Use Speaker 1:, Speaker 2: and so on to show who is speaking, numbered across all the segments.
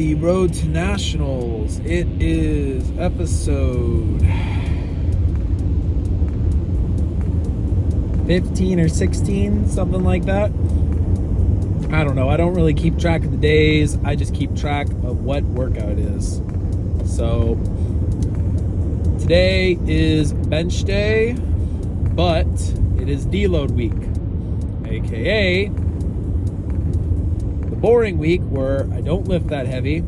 Speaker 1: Alrighty, Road to Nationals. It is episode 15 or 16, something like that. I don't know. I don't really keep track of the days. I just keep track of what workout is. So today is bench day, but it is deload week, aka the boring week where I don't lift that heavy.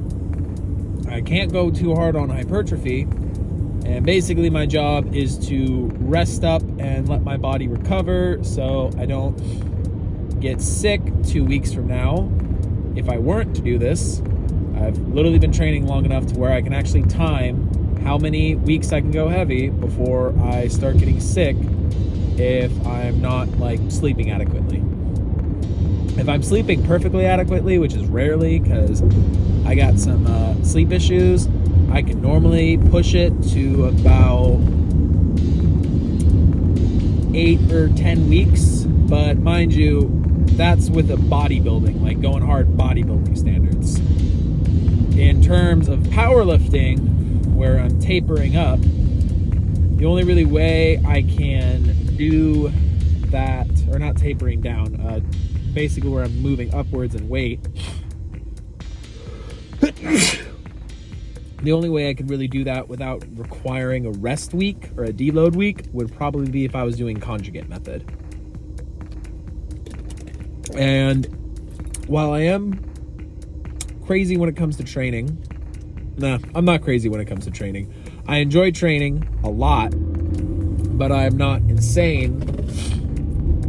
Speaker 1: I can't go too hard on hypertrophy, and basically my job is to rest up and let my body recover so I don't get sick 2 weeks from now. If I weren't to do this, I've literally been training long enough to where I can actually time how many weeks I can go heavy before I start getting sick if I'm not sleeping adequately. If I'm sleeping perfectly adequately, which is rarely because I got some sleep issues, I can normally push it to about 8 or 10 weeks. But mind you, that's with a bodybuilding, like going hard bodybuilding standards. In terms of powerlifting, where I'm tapering up, the only really way I can do that, or not tapering down, basically where I'm moving upwards in weight, the only way I could really do that without requiring a rest week or a deload week would probably be if I was doing conjugate method. And while I am crazy when it comes to training, I'm not crazy when it comes to training. I enjoy training a lot, but I'm not insane.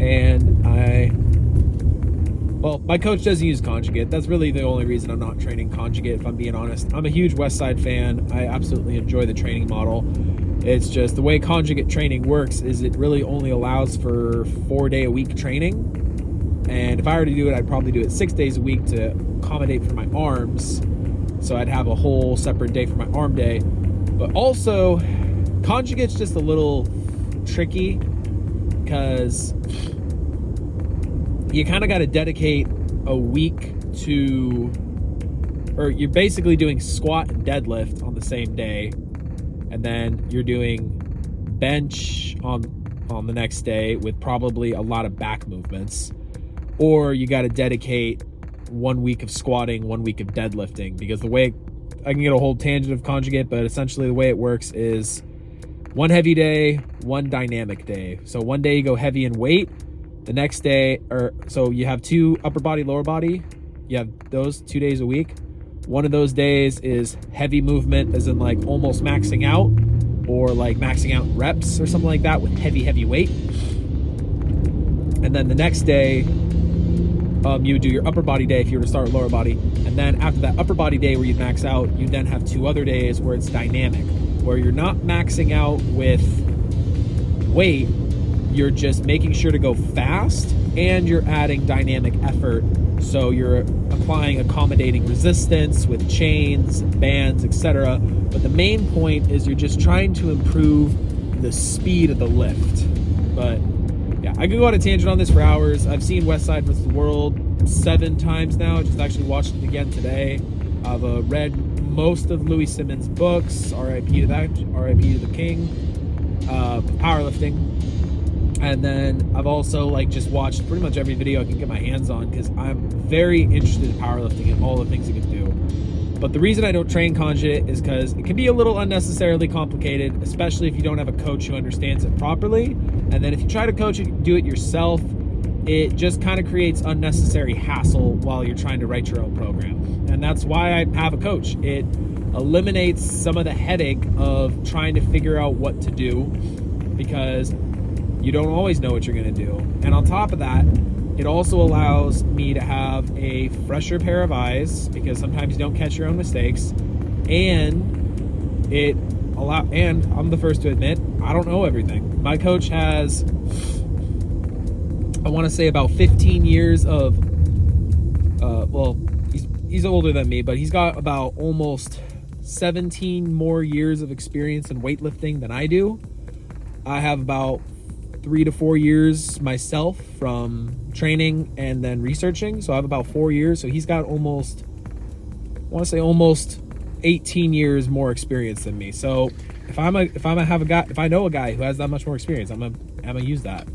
Speaker 1: And my coach doesn't use conjugate. That's really the only reason I'm not training conjugate, if I'm being honest. I'm a huge Westside fan. I absolutely enjoy the training model. It's just the way conjugate training works is it really only allows for 4-day-a-week training. And if I were to do it, I'd probably do it 6 days a week to accommodate for my arms. So I'd have a whole separate day for my arm day. But also, conjugate's just a little tricky because you kind of got to dedicate a week to, or you're basically doing squat and deadlift on the same day, and then you're doing bench on the next day with probably a lot of back movements, or you got to dedicate 1 week of squatting, 1 week of deadlifting, because the way I can get a whole tangent of conjugate, but essentially the way it works is 1 heavy day, 1 dynamic day. So one day you go heavy in weight, the next day, so you have 2 upper body, lower body. You have those 2 days a week. One of those days is heavy movement, as in almost maxing out, or maxing out reps or something like that with heavy weight. And then the next day, you would do your upper body day if you were to start with lower body. And then after that upper body day where you max out, you then have 2 other days where it's dynamic, where you're not maxing out with weight. You're just making sure to go fast, and you're adding dynamic effort. So you're applying accommodating resistance with chains, bands, etc. But the main point is you're just trying to improve the speed of the lift. But yeah, I could go on a tangent on this for hours. I've seen Westside vs. the World 7 times now. Just actually watched it again today. I've read most of Louis Simmons' books. R.I.P. to that. R.I.P. to the king. Powerlifting. And then I've also just watched pretty much every video I can get my hands on, because I'm very interested in powerlifting and all the things it can do. But the reason I don't train conjugate is because it can be a little unnecessarily complicated, especially if you don't have a coach who understands it properly. And then if you try to do it yourself, it just kind of creates unnecessary hassle while you're trying to write your own program. And that's why I have a coach. It eliminates some of the headache of trying to figure out what to do, because you don't always know what you're going to do. And on top of that, it also allows me to have a fresher pair of eyes, because sometimes you don't catch your own mistakes. And and I'm the first to admit, I don't know everything. My coach has, I want to say, about 15 years of, he's older than me, but he's got about almost 17 more years of experience in weightlifting than I do. I have about 3 to 4 years myself from training and then researching. So I have about 4 years. So he's got almost want to say almost 18 years more experience than me. So if I know a guy who has that much more experience, I'm gonna use that.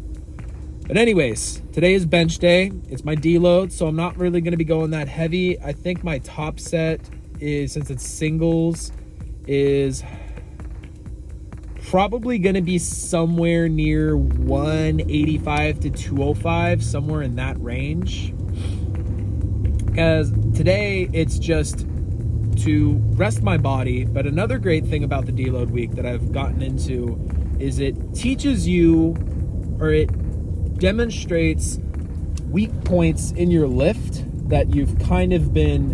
Speaker 1: But anyways, today is bench day. It's my deload, so I'm not really gonna be going that heavy. I think my top set is, since it's singles, is probably gonna be somewhere near 185 to 205, somewhere in that range. Because today it's just to rest my body. But another great thing about the deload week that I've gotten into is it teaches you, or it demonstrates weak points in your lift that you've kind of been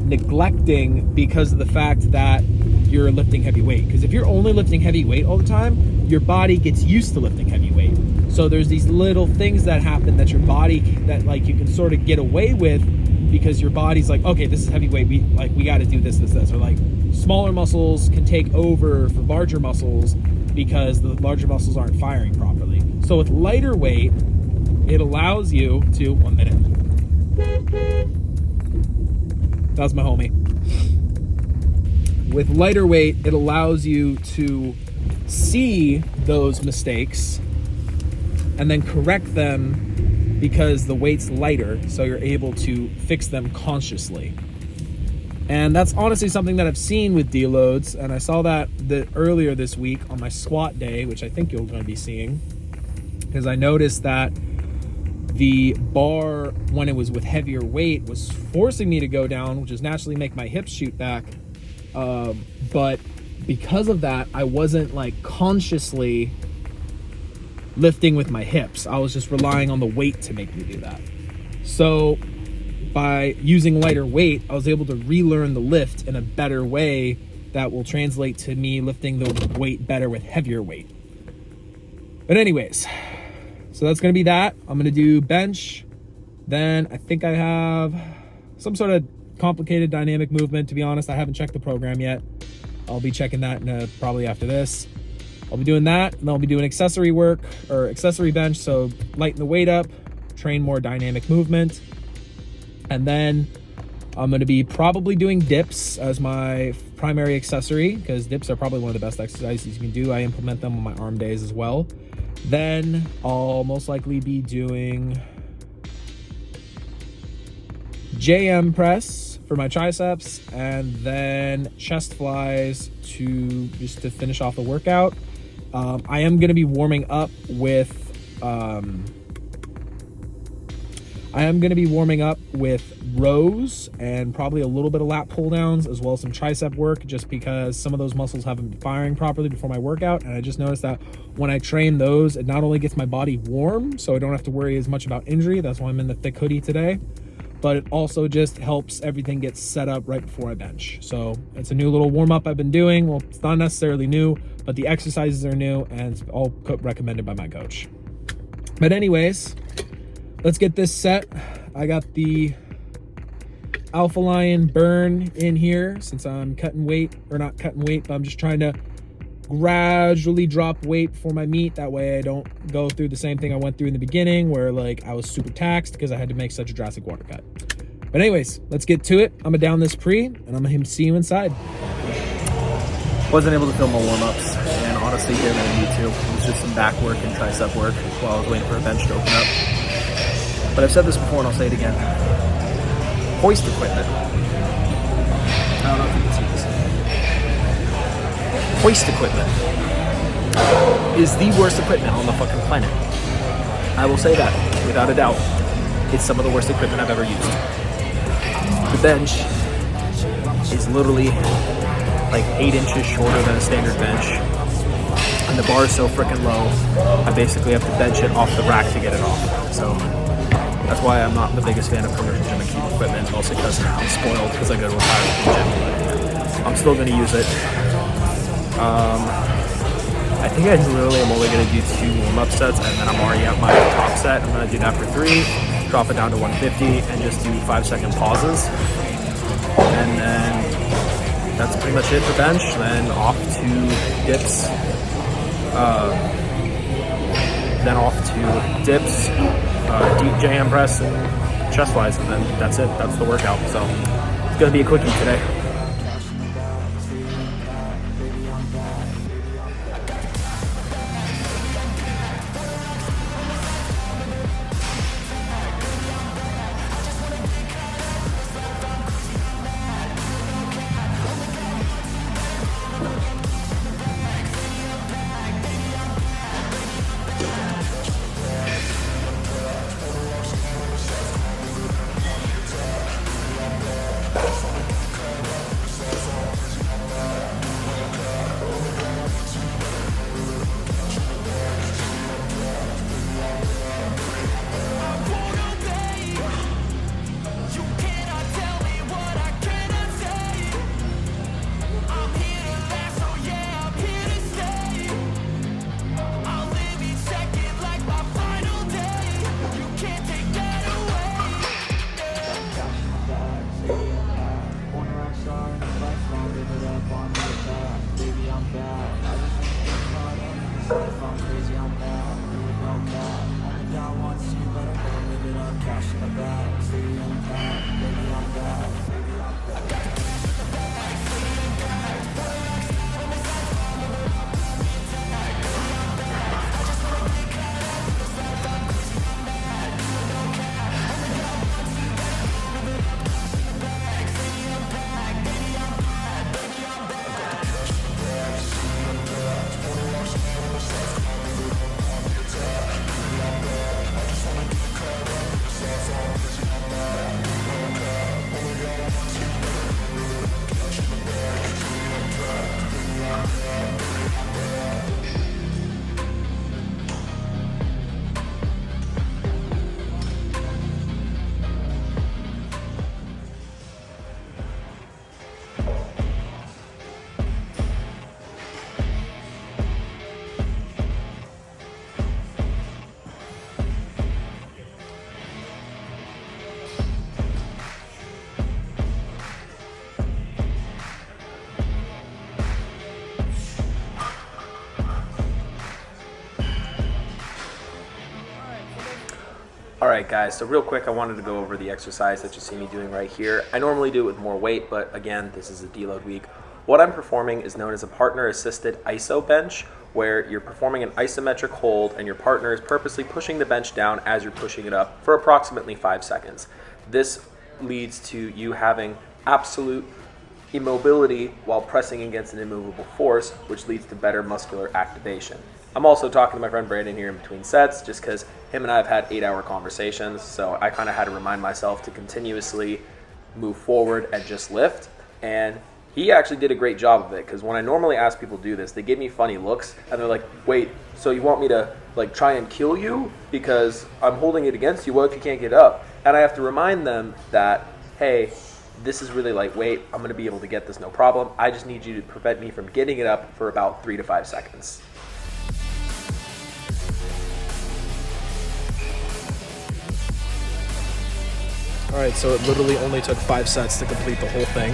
Speaker 1: neglecting because of the fact that you're lifting heavy weight. Because if you're only lifting heavy weight all the time, your body gets used to lifting heavy weight. So there's these little things that happen that your body, that like you can sort of get away with, because your body's like, okay, this is heavy weight, we got to do this. Or like smaller muscles can take over for larger muscles because the larger muscles aren't firing properly. So with lighter weight, it allows you to, 1 minute. That was my homie. With lighter weight, it allows you to see those mistakes and then correct them because the weight's lighter, so you're able to fix them consciously. And that's honestly something that I've seen with deloads, and I saw that earlier this week on my squat day, which I think you're going to be seeing, because I noticed that the bar, when it was with heavier weight, was forcing me to go down, which is naturally make my hips shoot back. But because of that, I wasn't like consciously lifting with my hips. I was just relying on the weight to make me do that. So by using lighter weight, I was able to relearn the lift in a better way that will translate to me lifting the weight better with heavier weight. But anyways, so that's going to be that. I'm going to do bench. Then I think I have some sort of complicated dynamic movement. To be honest, I haven't checked the program yet. I'll be checking that probably after this. I'll be doing that, and I'll be doing accessory work, or accessory bench, so lighten the weight up, train more dynamic movement. And then I'm going to be probably doing dips as my primary accessory, because dips are probably one of the best exercises you can do. I implement them on my arm days as well. Then I'll most likely be doing JM press for my triceps, and then chest flies to finish off the workout. I am going to be warming up with rows and probably a little bit of lat pull downs, as well as some tricep work, just because some of those muscles haven't been firing properly before my workout. And I just noticed that when I train those, it not only gets my body warm, so I don't have to worry as much about injury. That's why I'm in the thick hoodie today. But it also just helps everything get set up right before I bench. So it's a new little warm-up I've been doing. Well, it's not necessarily new, but the exercises are new, and it's all recommended by my coach. But anyways, let's get this set. I got the Alpha Lion burn in here, since I'm cutting weight, or not cutting weight, but I'm just trying to gradually drop weight for my meet. That way I don't go through the same thing I went through in the beginning, where like I was super taxed because I had to make such a drastic water cut. But anyways, let's get to it. I'm gonna down this pre, and I'm gonna see you inside.
Speaker 2: Wasn't able to film my warm-ups, and honestly didn't really need to. It was just some back work and tricep work while I was waiting for a bench to open up. But I've said this before, and I'll say it again. Hoist equipment. I don't know if you can see this. Hoist equipment is the worst equipment on the fucking planet. I will say that, without a doubt. It's some of the worst equipment I've ever used. The bench is literally like 8 inches shorter than a standard bench. And the bar is so freaking low, I basically have to bench it off the rack to get it off. So that's why I'm not the biggest fan of commercial gym and cube equipment, also because I'm spoiled because I go to a private gym. But I'm still going to use it. I think I literally am only going to do 2 warm-up sets, and then I'm already at my top set. I'm going to do that for 3, drop it down to 150, and just do 5-second pauses. And then that's pretty much it for bench. Then off to dips. Deep JM press and chest flies, and then that's it. That's the workout. So Gonna be a quickie today. Alright guys, so real quick I wanted to go over the exercise that you see me doing right here. I normally do it with more weight, but again, this is a deload week. What I'm performing is known as a partner-assisted iso bench, where you're performing an isometric hold and your partner is purposely pushing the bench down as you're pushing it up for approximately 5 seconds. This leads to you having absolute immobility while pressing against an immovable force, which leads to better muscular activation. I'm also talking to my friend Brandon here in between sets just because him and I have had 8-hour conversations, so I kind of had to remind myself to continuously move forward and just lift, and he actually did a great job of it, because when I normally ask people to do this, they give me funny looks and they're like, wait, so you want me to like try and kill you because I'm holding it against you? What if you can't get up? And I have to remind them that, hey, this is really lightweight, I'm going to be able to get this no problem, I just need you to prevent me from getting it up for about 3 to 5 seconds.
Speaker 1: Alright, so it literally only took 5 sets to complete the whole thing,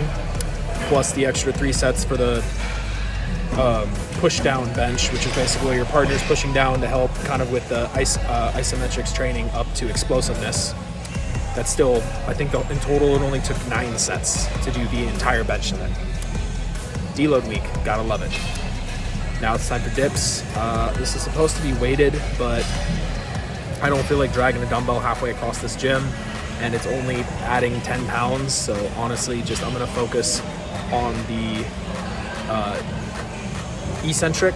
Speaker 1: plus the extra 3 sets for the push down bench, which is basically where your partner's pushing down to help kind of with the isometrics training up to explosiveness. That's still, I think in total it only took 9 sets to do the entire bench set. Deload week, gotta love it. Now it's time for dips. This is supposed to be weighted, but I don't feel like dragging a dumbbell halfway across this gym, and it's only adding 10 pounds, so honestly, I'm gonna focus on the eccentric,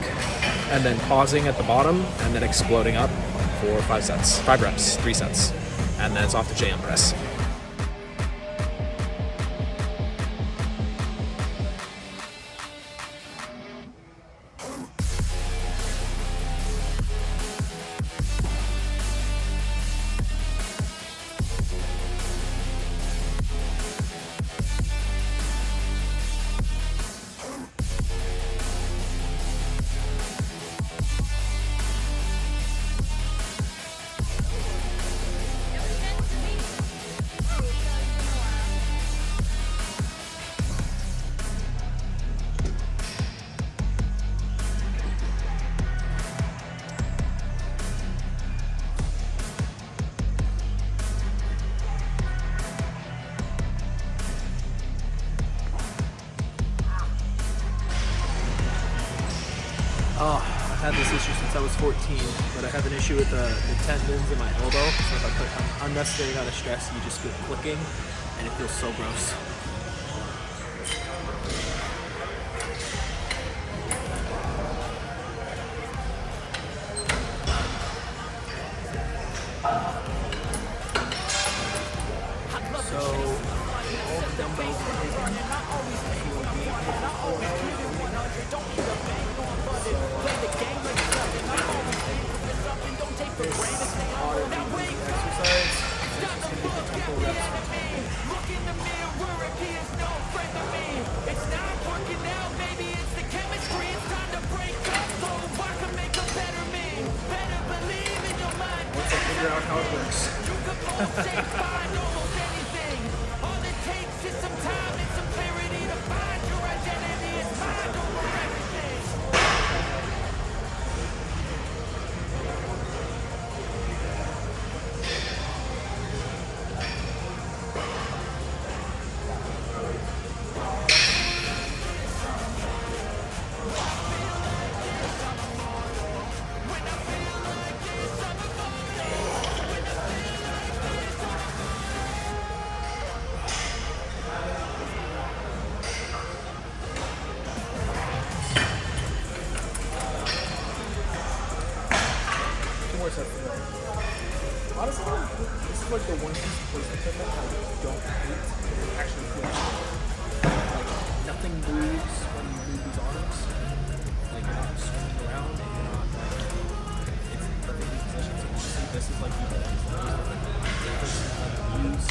Speaker 1: and then pausing at the bottom, and then exploding up for 5 sets, 5 reps, 3 sets, and then it's off the JM press.
Speaker 2: Oh, I've had this issue since I was 14, but I have an issue with the tendons in my elbow. So if I put an unnecessary amount of stress, you just feel clicking, and it feels so gross. So all the dumbbells are once I figure out how it works. Honestly, this is like the one piece of placement equipment I don't hate. It actually feels good. Like nothing moves when you move these arms. Like you're not swinging around and you're not like it's in perfect position. So you see this is like the use.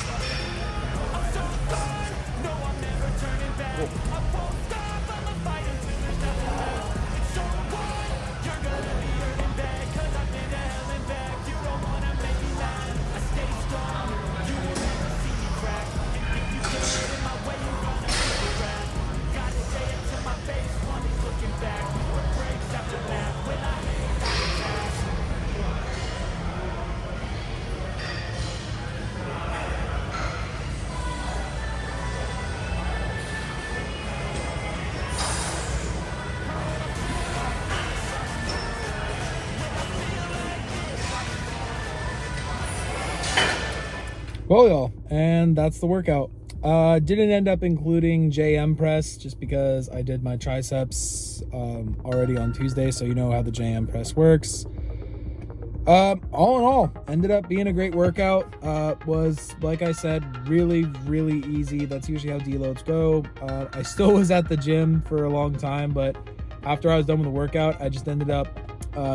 Speaker 1: Well, y'all, and that's the workout. Didn't end up including JM press just because I did my triceps already on Tuesday, so you know how the JM press works. All in all, ended up being a great workout. Was, like I said, really, really easy. That's usually how deloads go. I still was at the gym for a long time, but after I was done with the workout, I just ended up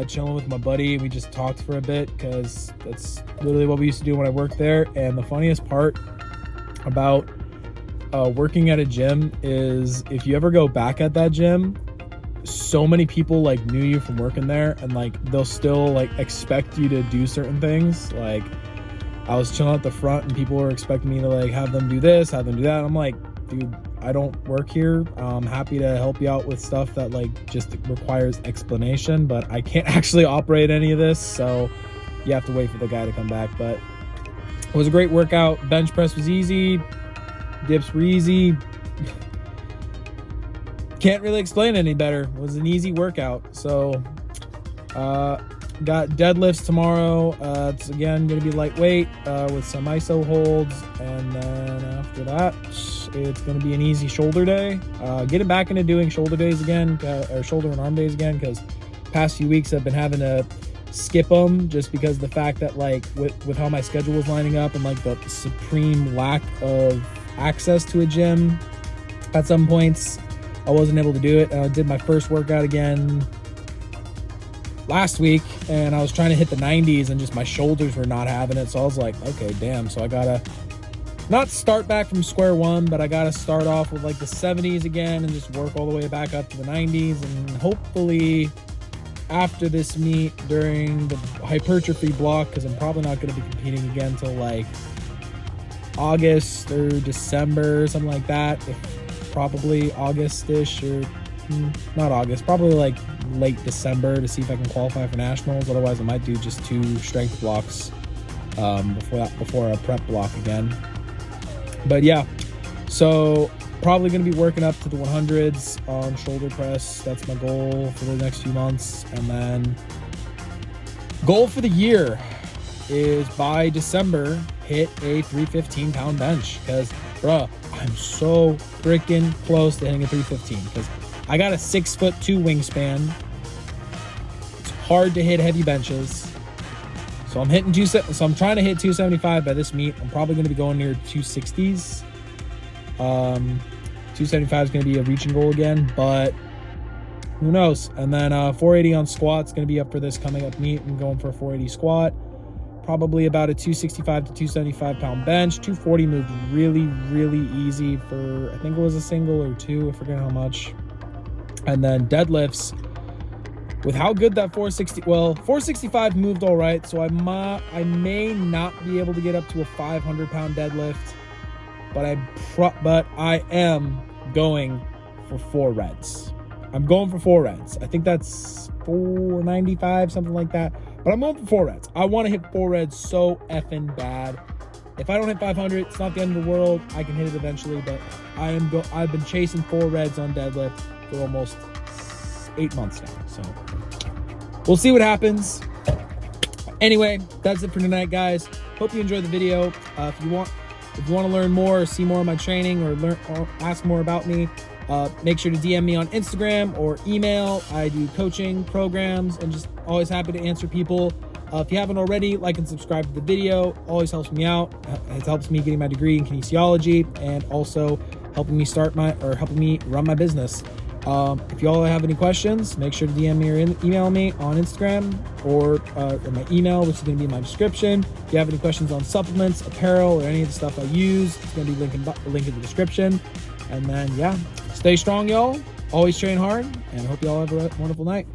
Speaker 1: chilling with my buddy. We just talked for a bit because that's literally what we used to do when I worked there. And the funniest part about working at a gym is if you ever go back at that gym, so many people like knew you from working there, and like they'll still like expect you to do certain things. Like I was chilling at the front and people were expecting me to like have them do this, have them do that. I'm like, dude, I don't work here. I'm happy to help you out with stuff that like just requires explanation, but I can't actually operate any of this, so you have to wait for the guy to come back. But it was a great workout. Bench press was easy, dips were easy. Can't really explain it any better. It was an easy workout. So got deadlifts tomorrow. It's again gonna be lightweight with some iso holds, and then after that it's gonna be an easy shoulder day. Getting back into doing shoulder days again, or shoulder and arm days again, because past few weeks I've been having to skip them just because the fact that like with how my schedule was lining up and like the supreme lack of access to a gym at some points, I wasn't able to do it. I did my first workout again last week and I was trying to hit the 90s and just my shoulders were not having it. So I was like, okay, damn. So I gotta not start back from square one, but I gotta start off with like the 70s again and just work all the way back up to the 90s. And hopefully after this meet during the hypertrophy block, because I'm probably not going to be competing again until like August or December, something like that. Probably August-ish, or not August, probably like late December, to see if I can qualify for nationals. Otherwise I might do just 2 strength blocks before a prep block again. But yeah, so probably going to be working up to the 100s on shoulder press. That's my goal for the next few months. And then goal for the year is by December, hit a 315 pound bench, because bruh, I'm so freaking close to hitting a 315 because I got a 6'2" wingspan. It's hard to hit heavy benches. So I'm hitting so I'm trying to hit 275 by this meet. I'm probably going to be going near 260s. 275 is going to be a reaching goal again, but who knows? And then 480 on squats going to be up for this coming up meet. I'm going for a 480 squat. Probably about a 265 to 275 pound bench. 240 moved really, really easy for, I think it was a single or two, I forget how much. And then deadlifts, with how good that 465 moved all right, so I may not be able to get up to a 500 pound deadlift, but I am going for 4 reds. I'm going for 4 reds. I think that's 495, something like that. But I'm going for 4 reds. I want to hit 4 reds so effing bad. If I don't hit 500, it's not the end of the world. I can hit it eventually, but I've been chasing 4 reds on deadlift for almost 8 months now. So we'll see what happens. Anyway, that's it for tonight, guys. Hope you enjoyed the video. If you want to learn more or see more of my training or ask more about me, make sure to DM me on Instagram or email. I do coaching programs and just always happy to answer people. If you haven't already, like and subscribe to the video. Always helps me out. It helps me getting my degree in kinesiology and also helping me run my business. If you all have any questions, make sure to DM me or email me on Instagram or my email, which is going to be in my description. If you have any questions on supplements, apparel, or any of the stuff I use, it's going to be linked in the description. And then, yeah, stay strong, y'all. Always train hard, and I hope you all have a wonderful night.